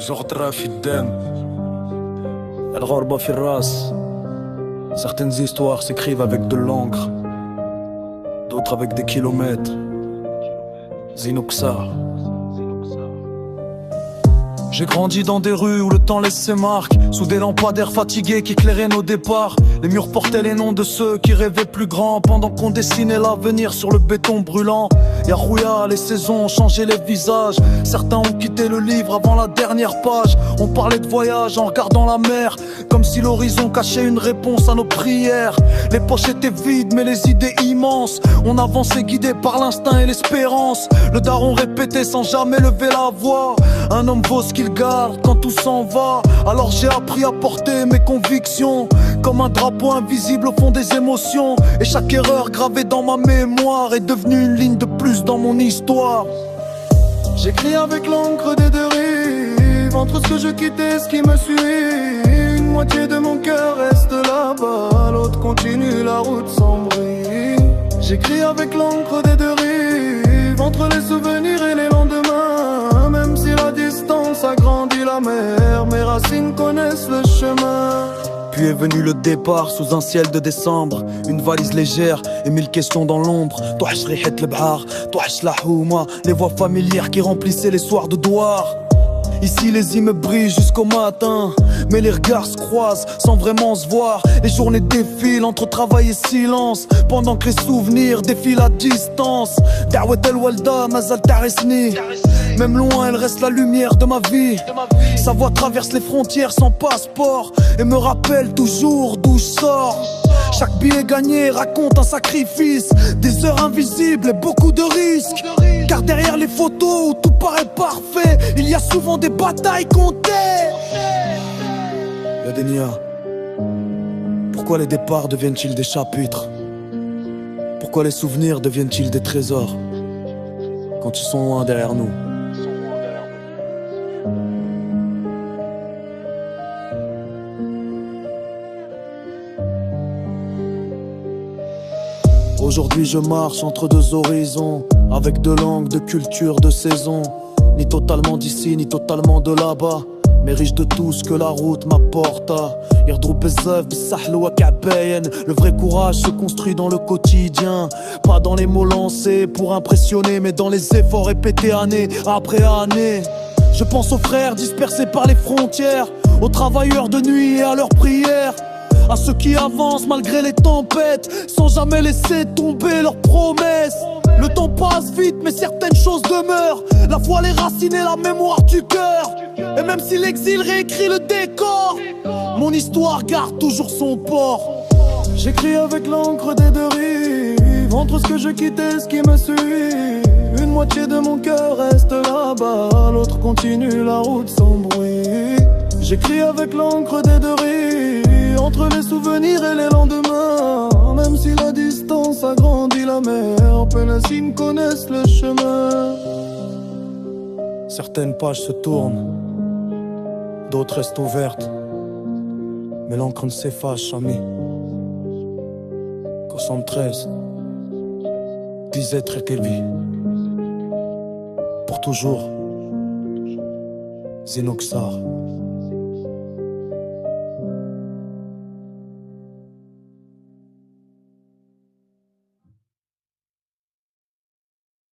الغدرة في الدم الغربة في الراس. Certaines histoires s'écrivent avec de l'encre, d'autres avec des kilomètres. Zinoxa. J'ai grandi dans des rues où le temps laisse ses marques, sous des lampadaires fatigués qui éclairaient nos départs. Les murs portaient les noms de ceux qui rêvaient plus grand, pendant qu'on dessinait l'avenir sur le béton brûlant. Yarouya, les saisons ont changé les visages. Certains ont quitté le livre avant la dernière page. On parlait de voyage en regardant la mer, comme si l'horizon cachait une réponse à nos prières. Les poches étaient vides mais les idées immenses. On avançait guidé par l'instinct et l'espérance. Le daron répétait sans jamais lever la voix: un homme vaut ce qu'il garde quand tout s'en va. Alors j'ai appris à porter mes convictions comme un drapeau invisible au fond des émotions. Et chaque erreur gravée dans ma mémoire est devenue une ligne de plus dans mon histoire. J'écris avec l'encre des deux rives, entre ce que je quittais et ce qui me suit. Une moitié de mon cœur reste là-bas, l'autre continue la route sans bruit. J'écris avec l'encre des deux rives, entre les souvenirs et les lendemains. Même si la distance agrandit la mer, mes racines connaissent le chemin. Puis est venu le départ sous un ciel de décembre. Une valise légère et 1000 questions dans l'ombre. Touach rihet le bhar, touach la houma. Les voix familières qui remplissaient les soirs de douar. Ici les immeubles brillent jusqu'au matin, mais les regards se croisent sans vraiment se voir. Les journées défilent entre travail et silence, pendant que les souvenirs défilent à distance. Da'wat al-walda mazal tarisni, même loin elle reste la lumière de ma vie. Sa voix traverse les frontières sans passeport et me rappelle toujours d'où je sors. Chaque billet gagné raconte un sacrifice, des heures invisibles et beaucoup de risques. Car derrière les photos où tout paraît parfait, il y a souvent des batailles comptées. Yadenia, pourquoi les départs deviennent-ils des chapitres? Pourquoi les souvenirs deviennent-ils des trésors quand ils sont loin derrière nous? Aujourd'hui je marche entre deux horizons, avec deux langues, de cultures, de saisons. Ni totalement d'ici, ni totalement de là-bas, mais riche de tout ce que la route m'apporte. Le vrai courage se construit dans le quotidien, pas dans les mots lancés pour impressionner, mais dans les efforts répétés année après année. Je pense aux frères dispersés par les frontières, aux travailleurs de nuit et à leurs prières, à ceux qui avancent malgré les tempêtes, sans jamais laisser tomber leurs promesses. Le temps passe vite mais certaines choses demeurent, la foi, les racines et la mémoire du cœur. Et même si l'exil réécrit le décor, mon histoire garde toujours son port. J'écris avec l'encre des deux rives, entre ce que je quittais et ce qui me suit. Une moitié de mon cœur reste là-bas, l'autre continue la route sans bruit. J'écris avec l'encre des deux rives, entre les souvenirs et les lendemains. Même si la distance agrandit la mer, peu les cimes connaissent le chemin. Certaines pages se tournent, d'autres restent ouvertes, mais l'encre ne s'efface jamais. 73 disait Trekevi, pour toujours Zinoxar.